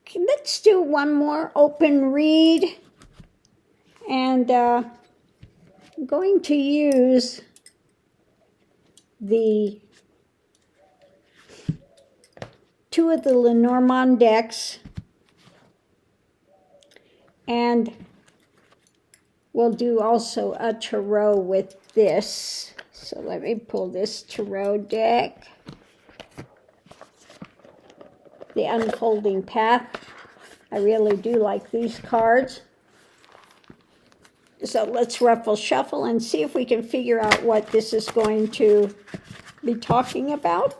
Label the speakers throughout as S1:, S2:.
S1: Okay, let's do one more open read. And I'm going to use the two of the Lenormand decks. And we'll do also a tarot with this. So let me pull this tarot deck. The Unfolding Path. I really do like these cards. So let's ruffle shuffle and see if we can figure out what this is going to be talking about.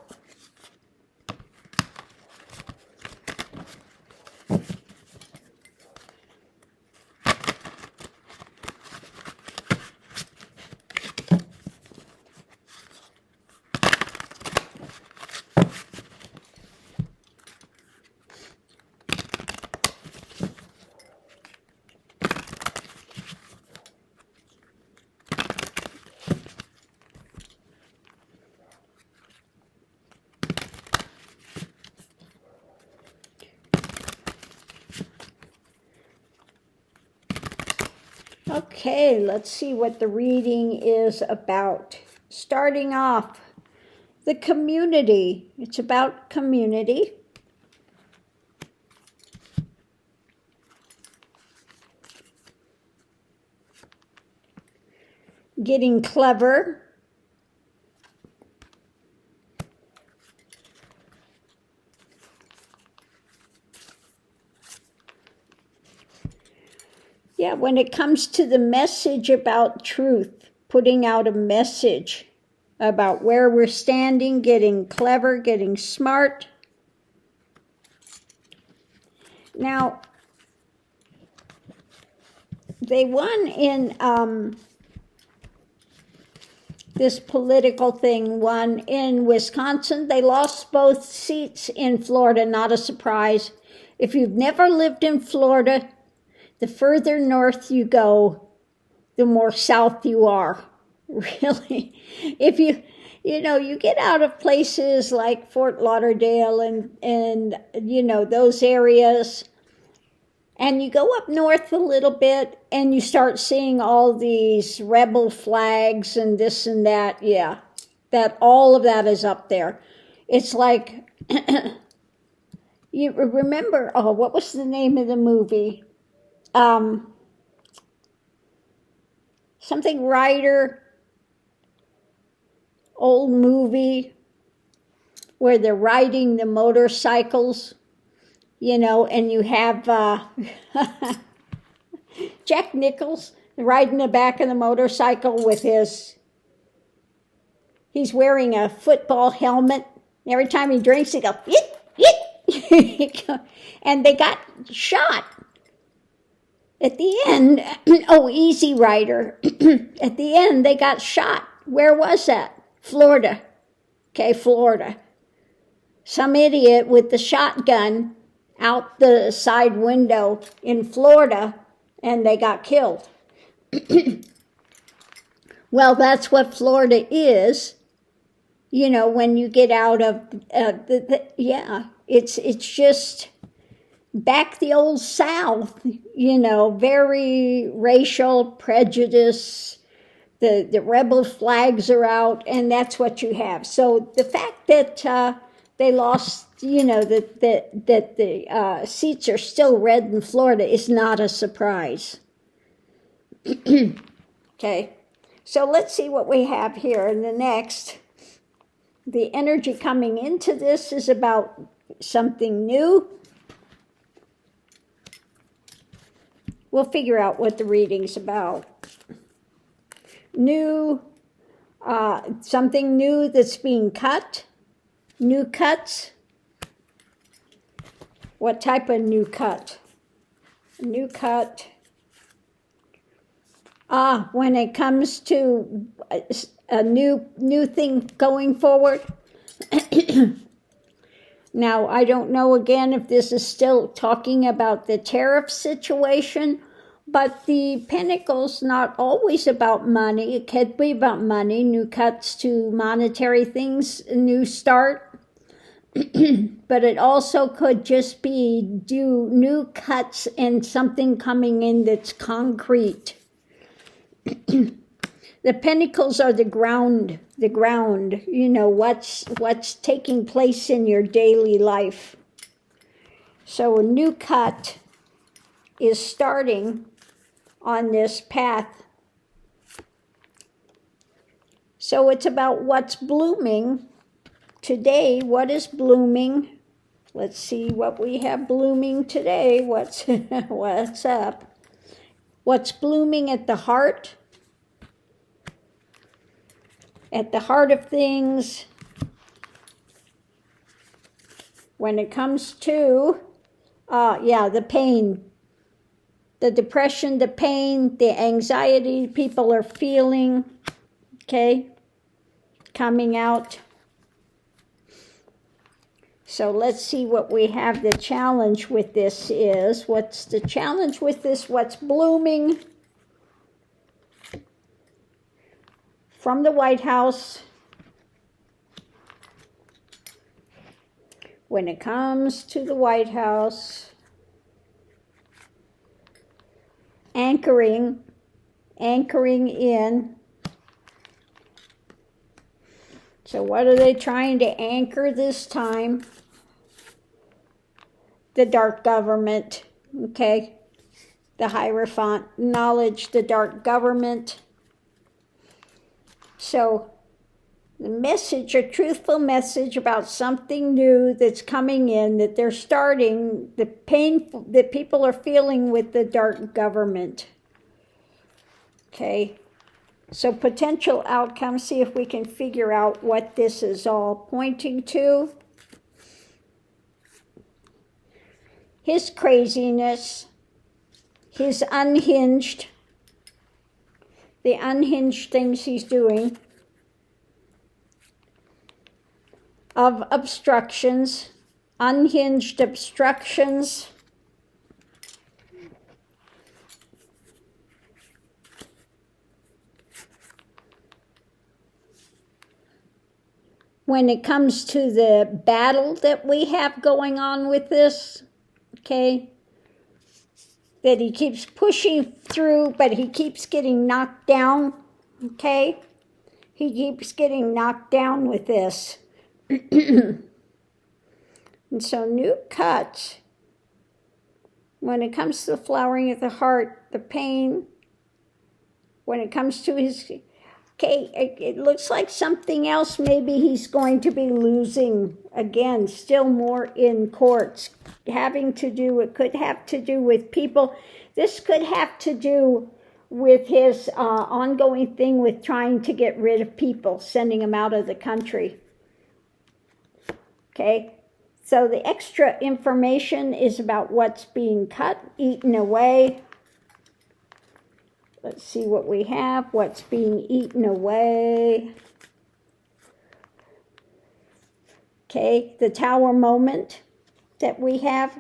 S1: Okay, let's see what the reading is about. Starting off, the community. It's about community. Getting clever. Yeah, when it comes to the message about truth, putting out a message about where we're standing, getting clever, getting smart. Now, they won in this political thing, won in Wisconsin. They lost both seats in Florida, not a surprise. If you've never lived in Florida, the further north you go, the more south you are. Really. If you get out of places like Fort Lauderdale and those areas, and you go up north a little bit and you start seeing all these rebel flags and this and that, yeah, that all of that is up there. It's like, you remember, what was the name of the movie? Something Rider, old movie where they're riding the motorcycles, and you have Jack Nichols riding the back of the motorcycle with he's wearing a football helmet. Every time he drinks, he goes, yit, yit. And they got shot. At the end, Easy Rider. At the end, they got shot. Where was that? Florida. Okay, Florida. Some idiot with the shotgun out the side window in Florida, and they got killed. Well, that's what Florida is. When you get out of it's just back the old South, very racial prejudice. The rebel flags are out, and that's what you have. So the fact that they lost, that the seats are still red in Florida is not a surprise. Okay, so let's see what we have here in the next. The energy coming into this is about something new. We'll figure out what the reading's about. New, something new that's being cut. New cuts. What type of new cut? New cut. When it comes to a new thing going forward. Now, I don't know again if this is still talking about the tariff situation, but the Pentacle's not always about money. It could be about money, new cuts to monetary things, a new start. But it also could just be new cuts and something coming in that's concrete. The pentacles are the ground, what's taking place in your daily life. So a new cut is starting on this path. So it's about what's blooming today. What is blooming? Let's see what we have blooming today. What's up? What's blooming at the heart? At the heart of things, when it comes to, the pain, the depression, the pain, the anxiety people are feeling, okay, coming out. So let's see what we have. The challenge with this is, what's the challenge with this? What's blooming? From the White House, when it comes to the White House, anchoring in. So what are they trying to anchor this time? The dark government, okay? The Hierophant, knowledge, the dark government. So the message, a truthful message about something new that's coming in, that they're starting, the pain that people are feeling with the dark government. Okay, so potential outcomes, see if we can figure out what this is all pointing to. His craziness, his unhinged, the unhinged things he's doing, of obstructions, unhinged obstructions. When it comes to the battle that we have going on with this, okay, that he keeps pushing through, but he keeps getting knocked down, okay? He keeps getting knocked down with this. And so new cuts, when it comes to the flowering of the heart, the pain, when it comes to his, okay, it looks like something else maybe he's going to be losing again, still more in courts, it could have to do with people. This could have to do with his ongoing thing with trying to get rid of people, sending them out of the country. Okay, so the extra information is about what's being cut, eaten away. Let's see what we have, what's being eaten away. Okay, the tower moment that we have,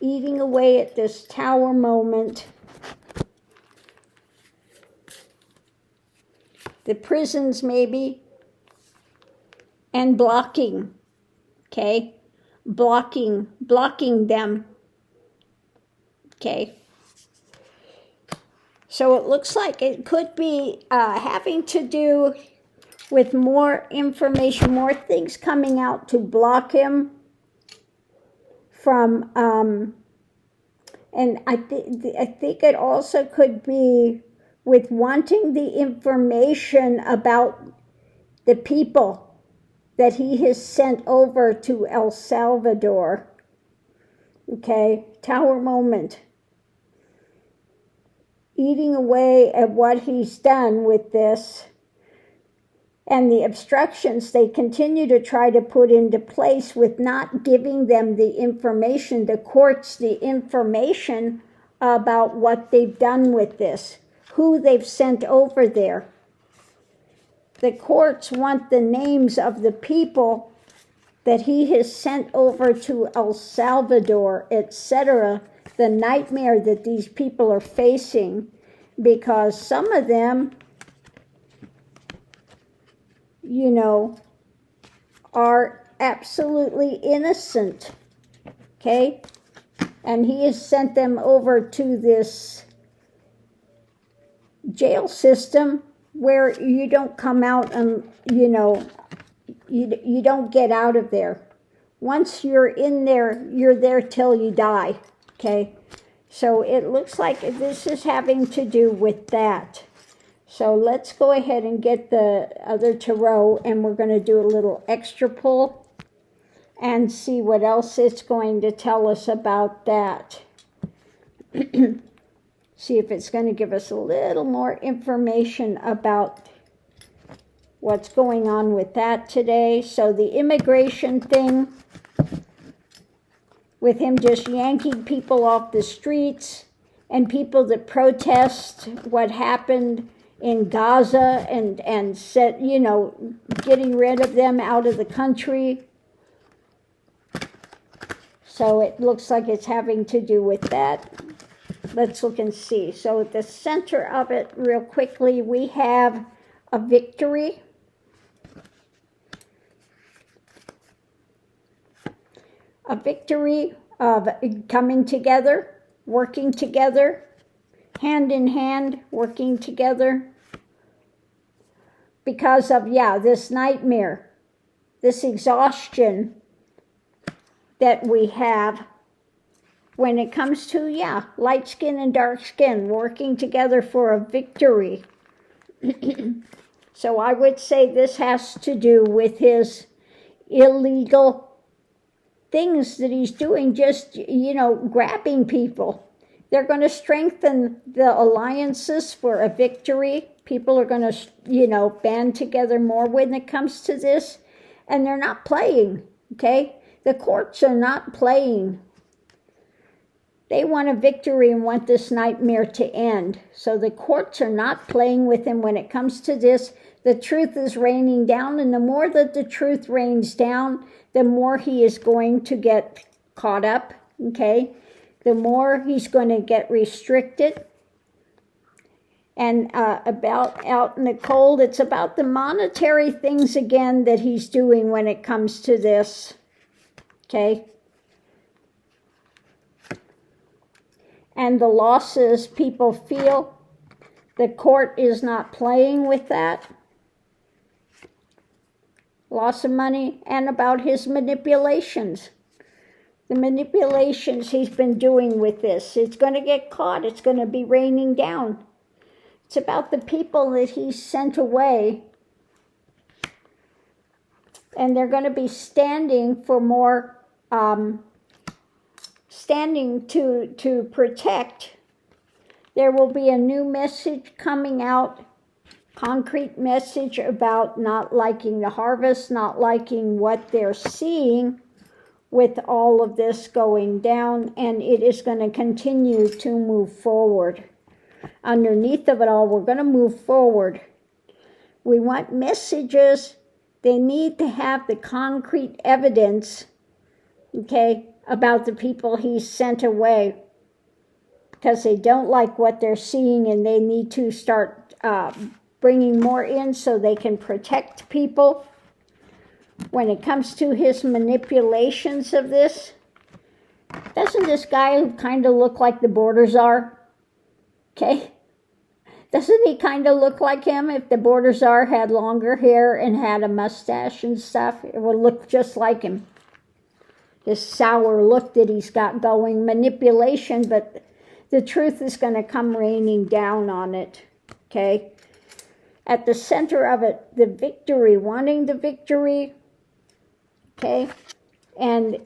S1: eating away at this tower moment. The prisons maybe, and blocking, okay? Blocking them, okay? So it looks like it could be having to do with more information, more things coming out to block him from, and I think it also could be with wanting the information about the people that he has sent over to El Salvador. Okay, tower moment. Eating away at what he's done with this and the obstructions they continue to try to put into place with not giving them the information, the courts, the information about what they've done with this, who they've sent over there. The courts want the names of the people that he has sent over to El Salvador, etc., the nightmare that these people are facing, because some of them, are absolutely innocent, okay? And he has sent them over to this jail system where you don't come out and, you don't get out of there. Once you're in there, you're there till you die, okay? So it looks like this is having to do with that. So let's go ahead and get the other tarot, and we're going to do a little extra pull and see what else it's going to tell us about that. See if it's going to give us a little more information about what's going on with that today. So the immigration thing, with him just yanking people off the streets and people that protest what happened in Gaza and said, getting rid of them out of the country. So it looks like it's having to do with that. Let's look and see. So at the center of it, real quickly, we have a victory. A victory of coming together, working together, hand in hand, working together. Because of, this nightmare, this exhaustion that we have when it comes to, light skin and dark skin, working together for a victory. So I would say this has to do with his illegal things that he's doing, just, grabbing people. They're going to strengthen the alliances for a victory. People are going to, band together more when it comes to this. And they're not playing, okay? The courts are not playing. They want a victory and want this nightmare to end. So the courts are not playing with him when it comes to this. The truth is raining down, and the more that the truth rains down, the more he is going to get caught up, okay? The more he's going to get restricted. And about out in the cold, it's about the monetary things again that he's doing when it comes to this, okay? And the losses people feel, the court is not playing with that. Loss of money, and about his manipulations. The manipulations he's been doing with this. It's going to get caught. It's going to be raining down. It's about the people that he's sent away. And they're going to be standing for more, standing to protect. There will be a new message coming out. Concrete message about not liking the harvest, not liking what they're seeing with all of this going down, and it is going to continue to move forward. Underneath of it all, we're going to move forward. We want messages. They need to have the concrete evidence, okay, about the people he's sent away, because they don't like what they're seeing, and they need to start bringing more in so they can protect people. When it comes to his manipulations of this, doesn't this guy kind of look like the border czar? Okay? Doesn't he kind of look like him? If the border czar had longer hair and had a mustache and stuff, it would look just like him. This sour look that he's got going, manipulation, but the truth is going to come raining down on it, okay? At the center of it, the victory, wanting the victory, okay? And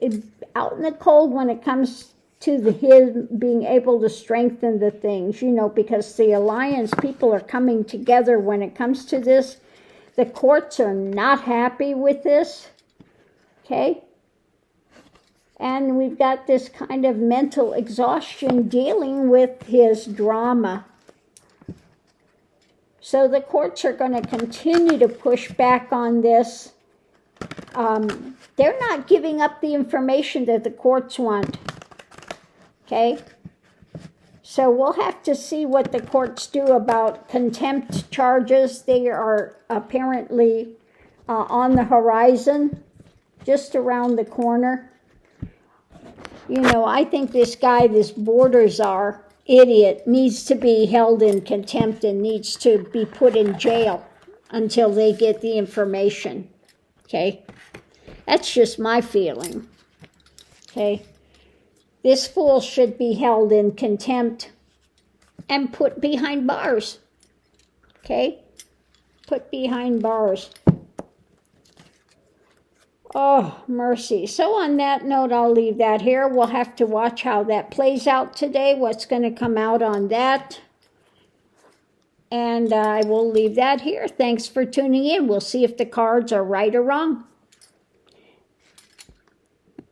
S1: out in the cold when it comes to his being able to strengthen the things, because the alliance, people are coming together when it comes to this. The courts are not happy with this, okay? And we've got this kind of mental exhaustion dealing with his drama. So the courts are going to continue to push back on this. They're not giving up the information that the courts want. Okay? So we'll have to see what the courts do about contempt charges. They are apparently on the horizon. just around the corner. You know, I think this guy, this border czar idiot, needs to be held in contempt and needs to be put in jail until they get the information. Okay? That's just my feeling. Okay? This fool should be held in contempt and put behind bars. Okay? Put behind bars. Oh, mercy. So on that note, I'll leave that here. We'll have to watch how that plays out today, what's going to come out on that. And I will leave that here. Thanks for tuning in. We'll see if the cards are right or wrong.